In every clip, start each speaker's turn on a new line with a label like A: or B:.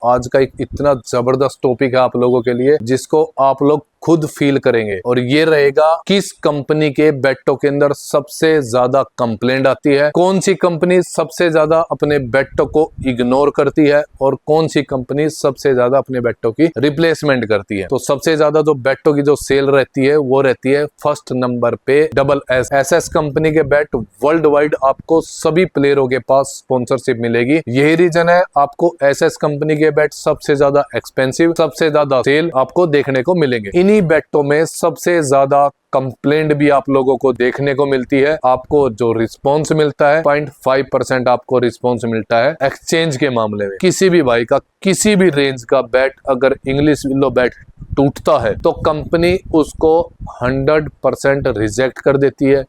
A: आज का एक इतना जबरदस्त टॉपिक है आप लोगों के लिए जिसको आप लोग खुद फील करेंगे। और ये रहेगा किस कंपनी के बेटों के अंदर सबसे ज्यादा कंप्लेंट आती है, कौन सी कंपनी सबसे ज्यादा अपने बेटों को इग्नोर करती है और कौन सी कंपनी सबसे ज्यादा अपने बेटों की रिप्लेसमेंट करती है। तो सबसे ज्यादा जो बेटों की जो सेल रहती है वो रहती है फर्स्ट नंबर पे डबल एस एस कंपनी के बैट। वर्ल्ड वाइड आपको सभी प्लेयरों के पास स्पॉन्सरशिप मिलेगी। यही रीजन है आपको एस कंपनी के बैट सबसे ज्यादा एक्सपेंसिव, सबसे ज्यादा सेल आपको देखने को मिलेंगे। इन्हीं बैटों में सबसे ज्यादा कंप्लेंट भी आप लोगों को देखने को मिलती है। आपको जो रिस्पॉन्स मिलता है 0.5% आपको रिस्पॉन्स मिलता है एक्सचेंज के मामले में। किसी भी भाई का किसी भी रेंज का बैट अगर इंग्लिश विलो बैट टूटता है तो कंपनी उसको 100% रिजेक्ट कर देती है।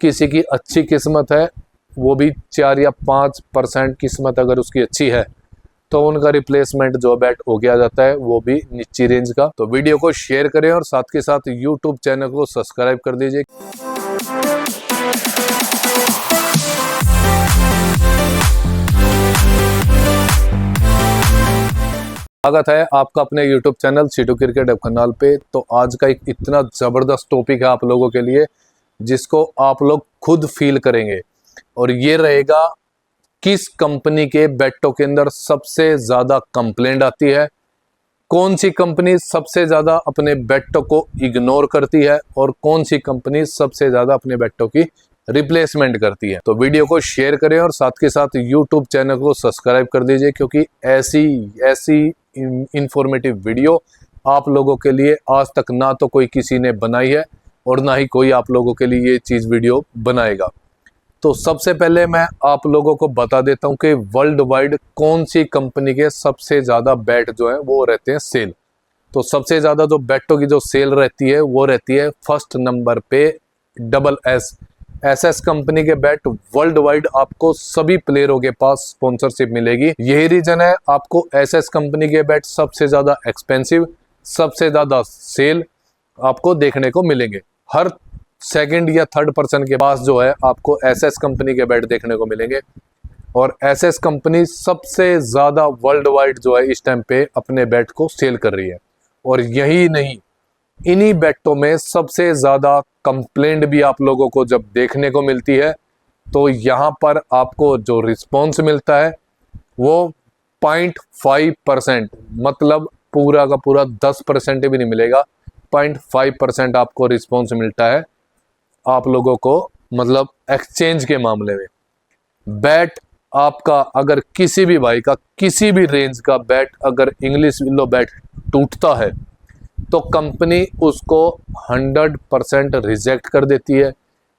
A: किसी की अच्छी किस्मत है, वो भी 4 या 5% किस्मत अगर उसकी अच्छी है तो उनका रिप्लेसमेंट जो बैट हो गया जाता है, वो भी नीची रेंज का। तो वीडियो को शेयर करें और साथ के साथ यूट्यूब चैनल को सब्सक्राइब कर दीजिए। स्वागत है आपका अपने YouTube चैनल सीटू क्रिकेट कनाल पे। तो आज का एक इतना जबरदस्त टॉपिक है आप लोगों के लिए जिसको आप लोग खुद फील करेंगे। और ये रहेगा किस कंपनी के बैटों के अंदर सबसे ज्यादा कंप्लेंट आती है, कौन सी कंपनी सबसे ज्यादा अपने बैटों को इग्नोर करती है और कौन सी कंपनी सबसे ज्यादा अपने बैटों की रिप्लेसमेंट करती है। तो वीडियो को शेयर करें और साथ के साथ यूट्यूब चैनल को सब्सक्राइब कर दीजिए, क्योंकि ऐसी इंफॉर्मेटिव वीडियो आप लोगों के लिए आज तक ना तो कोई किसी ने बनाई है और ना ही कोई आप लोगों के लिए ये चीज वीडियो बनाएगा। तो सबसे पहले मैं आप लोगों को बता देता हूं कि वर्ल्ड वाइड कौन सी कंपनी के सबसे ज्यादा बैट जो है वो रहते हैं सेल। तो सबसे ज्यादा जो बैटों की जो सेल रहती है वो रहती है फर्स्ट नंबर पे डबल एस कंपनी के बैट। वर्ल्ड वाइड आपको सभी प्लेयरों के पास स्पॉन्सरशिप मिलेगी। यही रीजन है आपको एस कंपनी के बैट सबसे ज्यादा एक्सपेंसिव, सबसे ज्यादा सेल आपको देखने को मिलेंगे। हर सेकंड या थर्ड पर्सन के पास जो है आपको एस कंपनी के बैट देखने को मिलेंगे। और एस कंपनी सबसे ज्यादा वर्ल्ड वाइड जो है इस टाइम पे अपने बैट को सेल कर रही है। और यही नहीं, इन्हीं बैटों में सबसे ज्यादा कंप्लेंट भी आप लोगों को जब देखने को मिलती है तो यहाँ पर आपको जो रिस्पॉन्स मिलता है वो 0.5%, मतलब पूरा का पूरा 10% भी नहीं मिलेगा। 0.5% आपको रिस्पॉन्स मिलता है आप लोगों को, मतलब एक्सचेंज के मामले में। बैट आपका अगर किसी भी भाई का किसी भी रेंज का बैट अगर इंग्लिश विलो बैट टूटता है तो कंपनी उसको 100% रिजेक्ट कर देती है।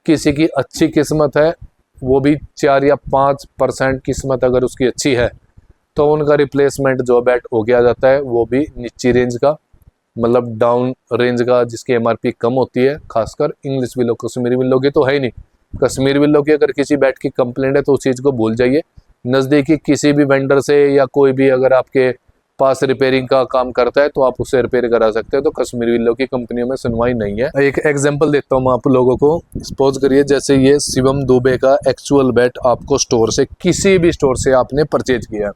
A: किसी की अच्छी किस्मत है, वो भी 4 या 5% किस्मत अगर उसकी अच्छी है तो उनका रिप्लेसमेंट जो बैट हो गया जाता है, वो भी नीची रेंज का, मतलब डाउन रेंज का, जिसकी एमआरपी कम होती है। खासकर इंग्लिश विलो, कश्मीरी विलो की तो है ही नहीं। कश्मीरी विलो की अगर किसी बैट की कंप्लेंट है तो उस चीज़ को भूल जाइए। नज़दीकी किसी भी वेंडर से या कोई भी अगर आपके पास रिपेयरिंग का काम करता है तो आप उससे रिपेयर करा सकते हैं। तो कश्मीरी विलो की कंपनियों में सुनवाई नहीं है। एक एग्जांपल देता हूँ मैं आप लोगों को। सपोज करिए जैसे ये शिवम दुबे का एक्चुअल बैट आपको स्टोर से, किसी भी स्टोर से आपने परचेज किया।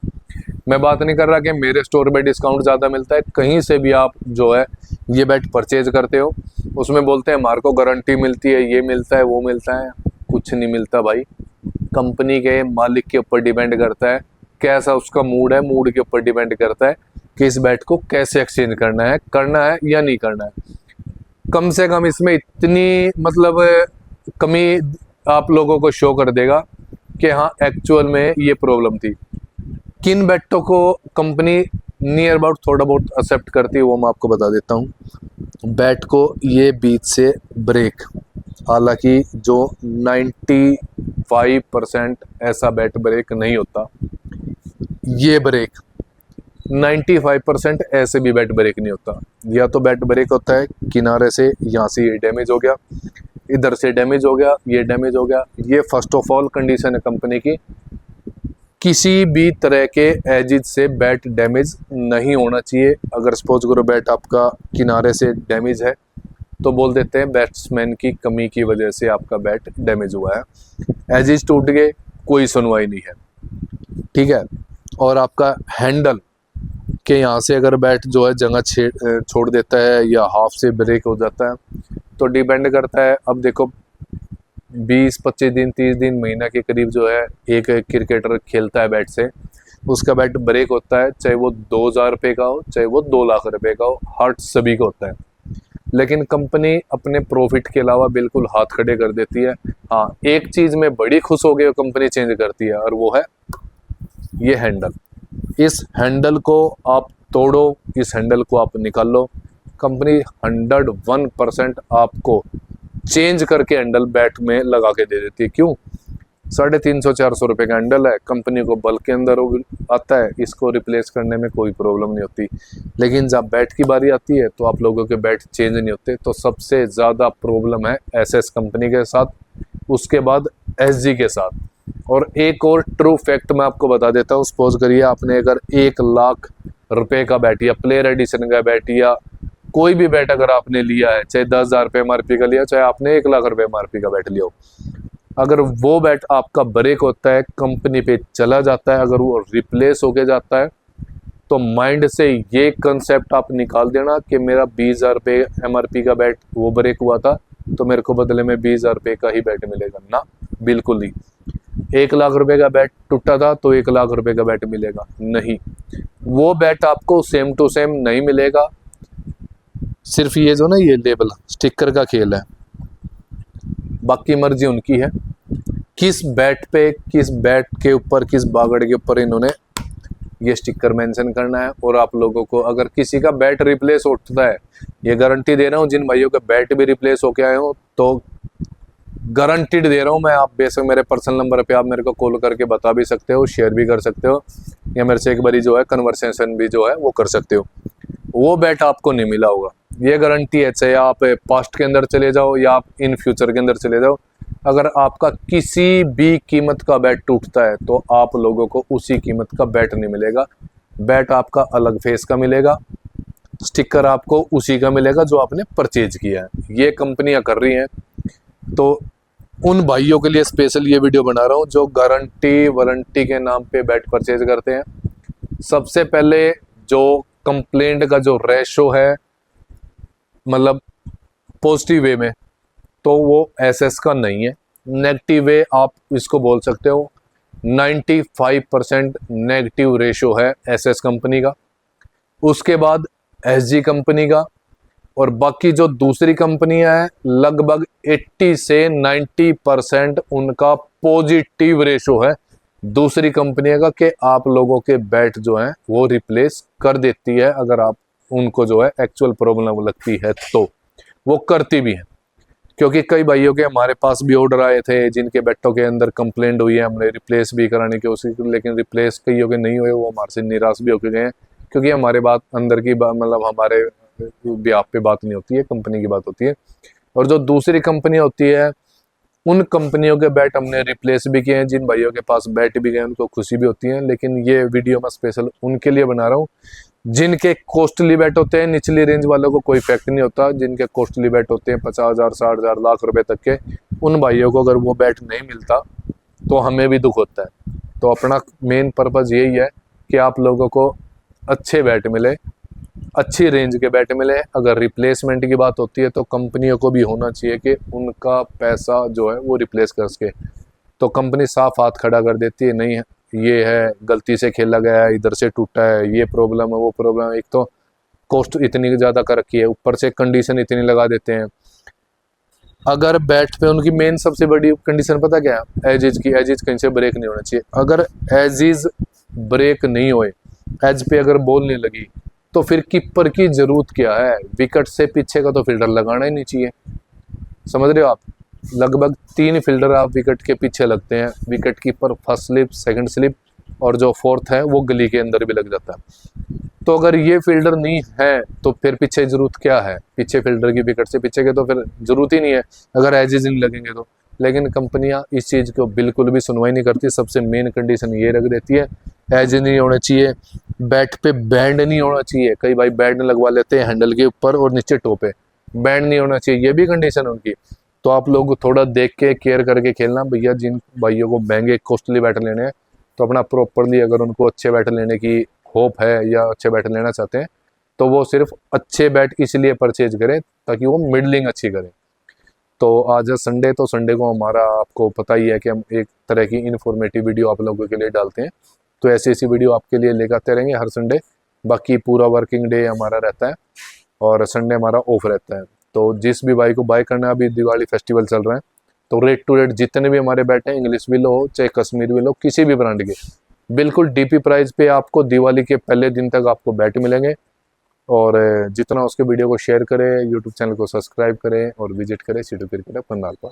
A: मैं बात नहीं कर रहा कि मेरे स्टोर में डिस्काउंट ज़्यादा मिलता है, कहीं से भी आप जो है ये बैट परचेज करते हो, उसमें बोलते हैं हमारे को गारंटी मिलती है, ये मिलता है, वो मिलता है। कुछ नहीं मिलता भाई। कंपनी के मालिक के ऊपर डिपेंड करता है, कैसा उसका मूड है, मूड के ऊपर डिपेंड करता है कि इस बैट को कैसे एक्सचेंज करना है या नहीं करना है। कम से कम इसमें इतनी मतलब कमी आप लोगों को शो कर देगा कि हाँ एक्चुअल में ये प्रॉब्लम थी। किन बैटों को कंपनी नियर अबाउट थोड़ा बहुत एक्सेप्ट करती है वो मैं आपको बता देता हूँ। बैट को ये बीच से ब्रेक, हालांकि जो 95% ऐसा बैट ब्रेक नहीं होता, ये ब्रेक 95% ऐसे भी बैट ब्रेक नहीं होता। या तो बैट ब्रेक होता है किनारे से, यहाँ से ये डैमेज हो गया, इधर से डैमेज हो गया, ये डैमेज हो गया। ये फर्स्ट ऑफ ऑल कंडीशन है कंपनी की, किसी भी तरह के एजिज से बैट डैमेज नहीं होना चाहिए। अगर सपोज करो बैट आपका किनारे से डैमेज है तो बोल देते हैं बैट्समैन की कमी की वजह से आपका बैट डैमेज हुआ है। एजिज टूट गए, कोई सुनवाई नहीं है, ठीक है। और आपका हैंडल कि यहाँ से अगर बैट जो है जगह छोड़ देता है या हाफ से ब्रेक हो जाता है, तो डिपेंड करता है। अब देखो 20-25 दिन 30 दिन महीना के करीब जो है एक क्रिकेटर खेलता है बैट से, उसका बैट ब्रेक होता है, चाहे वो 2000 रुपये का हो चाहे वो 2 लाख रुपए का हो, हर्ट सभी का होता है। लेकिन कंपनी अपने प्रॉफिट के अलावा बिल्कुल हाथ खड़े कर देती है। हाँ, एक चीज में बड़ी खुश हो गई कंपनी चेंज करती है, और वो है ये हैंडल। इस हैंडल को आप तोड़ो, इस हैंडल को आप निकाल लो, कंपनी 101% आपको चेंज करके हैंडल बैट में लगा के दे देती है। क्यों? 350-400 रुपये का हैंडल है, कंपनी को बल्क के अंदर आता है, इसको रिप्लेस करने में कोई प्रॉब्लम नहीं होती। लेकिन जब बैट की बारी आती है तो आप लोगों के बैट चेंज नहीं होते। तो सबसे ज़्यादा प्रॉब्लम है एसएस कंपनी के साथ, उसके बाद एसजी के साथ। और एक और ट्रू फैक्ट मैं आपको बता देता हूँ। सपोज करिए आपने अगर 1 लाख रुपए का बैट या प्लेयर एडिशन का बैट या कोई भी बैट अगर आपने लिया है, चाहे 10,000 रुपये MRP का लिया, चाहे आपने 1 लाख रुपए MRP का बैट लिया हो, अगर वो बैट आपका ब्रेक होता है, कंपनी पे चला जाता है, अगर वो रिप्लेस होके जाता है, तो माइंड से ये कंसेप्ट आप निकाल देना कि मेरा 20,000 रुपये MRP का बैट वो ब्रेक हुआ था, तो मेरे को बदले में 20,000 रुपये का ही बैट मिलेगा ना, बिल्कुल नहीं। 1 लाख रुपए का बैट टूटा था तो 1 लाख रुपए का बैट मिलेगा नहीं, वो बैट आपको सेम टू सेम नहीं मिलेगा। सिर्फ ये जो ना ये लेबल स्टिकर का खेल है, बाकी मर्जी उनकी है किस बैट पे, किस बैट के ऊपर, किस बागड़ के ऊपर इन्होंने ये स्टिकर मेंशन करना है। और आप लोगों को अगर किसी का बैट रिप्लेस उठता है, ये गारंटी दे रहा हूँ, जिन भाइयों के बैट भी रिप्लेस होके आए हो तो गारंटीड दे रहा हूँ मैं, आप बेशक मेरे पर्सनल नंबर पे आप मेरे को कॉल करके बता भी सकते हो, शेयर भी कर सकते हो, या मेरे से एक बारी जो है कन्वर्सेशन भी जो है वो कर सकते हो। वो बैट आपको नहीं मिला होगा, ये गारंटी है। चाहे आप पास्ट के अंदर चले जाओ या आप इन फ्यूचर के अंदर चले जाओ, अगर आपका किसी भी कीमत का बैट टूटता है तो आप लोगों को उसी कीमत का बैट नहीं मिलेगा। बैट आपका अलग फेस का मिलेगा, स्टिकर आपको उसी का मिलेगा जो आपने परचेज किया है। ये कंपनियां कर रही हैं। तो उन भाइयों के लिए स्पेशल ये वीडियो बना रहा हूँ जो गारंटी वारंटी के नाम पे बैट परचेज करते हैं। सबसे पहले जो कंप्लेंट का जो रेशो है, मतलब पॉजिटिव वे में, तो वो एसएस का नहीं है। नेगेटिव वे आप इसको बोल सकते हो, 95% नेगेटिव रेशो है एसएस कंपनी का। उसके बाद एसजी कंपनी का, और बाकी जो दूसरी कंपनियां हैं लगभग 80 से 90% उनका पॉजिटिव रेशो है दूसरी कंपनियों का, कि आप लोगों के बैट जो हैं वो रिप्लेस कर देती है। अगर आप उनको जो है एक्चुअल प्रॉब्लम लगती है तो वो करती भी है। क्योंकि कई भाइयों के हमारे पास भी ऑर्डर आए थे जिनके बैटों के अंदर कंप्लेंट हुई है, हमने रिप्लेस भी कराने की कोशिश की, लेकिन रिप्लेस कईयों के नहीं हुए, वो हमारे से निराश भी होके गए हैं। क्योंकि हमारे बात अंदर की मतलब हमारे ब्याह पे बात नहीं होती है, कंपनी की बात होती है। और जो दूसरी कंपनी होती है उन कंपनियों के बैट हमने रिप्लेस भी किए हैं, जिन भाइयों के पास बैट भी गए उनको खुशी भी होती है। लेकिन ये वीडियो मैं स्पेशल उनके लिए बना रहा हूँ जिनके कॉस्टली बैट होते हैं। निचली रेंज वालों को कोई इफेक्ट नहीं होता, जिनके कॉस्टली बैट होते हैं 50,000 60,000 लाख रुपए तक के, उन भाइयों को अगर वो बैट नहीं मिलता तो हमें भी दुख होता है। तो अपना मेन पर्पज़ यही है कि आप लोगों को अच्छे बैट मिले, अच्छी रेंज के बैट मिले। अगर रिप्लेसमेंट की बात होती है तो कंपनियों को भी होना चाहिए कि उनका पैसा जो है वो रिप्लेस कर सके। तो कंपनी साफ हाथ खड़ा कर देती है, नहीं ये है गलती से खेला गया है, इधर से टूटा है, ये प्रॉब्लम है वो प्रॉब्लम है। एक तो कॉस्ट इतनी ज़्यादा कर रखी है, ऊपर से कंडीशन इतनी लगा देते हैं। अगर बैट पे उनकी मेन सबसे बड़ी कंडीशन पता क्या है? एजिज की। एजिज कहीं से ब्रेक नहीं होना चाहिए। अगर एजिज ब्रेक नहीं होए, एज पे अगर बॉल नहीं लगी, तो फिर कीपर की जरूरत क्या है? विकेट से पीछे का तो फील्डर लगाना ही नहीं चाहिए। समझ रहे हो आप? लगभग 3 फील्डर आप विकेट के पीछे लगते हैं, wicket keeper first slip, second slip, और जो फोर्थ है वो गली के अंदर भी लग जाता है। तो अगर ये फील्डर नहीं है तो फिर पीछे जरूरत क्या है? पीछे फील्डर की विकेट से पीछे के तो फिर जरूरत ही नहीं है अगर एजेस नहीं लगेंगे तो। लेकिन कंपनियां इस चीज़ को बिल्कुल भी सुनवाई नहीं करती। सबसे मेन कंडीशन ये रख देती है, एज नहीं होना चाहिए, बैट पे बैंड नहीं होना चाहिए। कई भाई बैंड लगवा लेते हैं हैंडल के ऊपर और नीचे टो पे, बैंड नहीं होना चाहिए, ये भी कंडीशन उनकी। तो आप लोग थोड़ा देख के केयर करके खेलना भैया। जिन भाइयों को महंगे कॉस्टली बैट लेने हैं तो अपना प्रॉपरली, अगर उनको अच्छे बैट लेने की होप है या अच्छे बैट लेना चाहते हैं तो वो सिर्फ अच्छे बैट इसलिए परचेज करें ताकि वो मिडलिंग अच्छी करें। तो आज है संडे, तो संडे को हमारा आपको पता ही है कि हम एक तरह की इन्फॉर्मेटिव वीडियो आप लोगों के लिए डालते हैं। तो ऐसी ऐसी वीडियो आपके लिए लेकर आते रहेंगे हर संडे। बाकी पूरा वर्किंग डे हमारा रहता है और संडे हमारा ऑफ रहता है। तो जिस भी भाई को बाय करना है, अभी दिवाली फेस्टिवल चल रहा है, तो रेट टू रेट जितने भी हमारे बैट हैं, इंग्लिश भी लो चाहे कश्मीर भी लो, किसी भी ब्रांड के, बिल्कुल डीपी प्राइस पे आपको दिवाली के पहले दिन तक आपको बैट मिलेंगे। और जितना उसके वीडियो को शेयर करें, यूट्यूब चैनल को सब्सक्राइब करें और विजिट करें सिटी क्रिकेट पंडाल पर।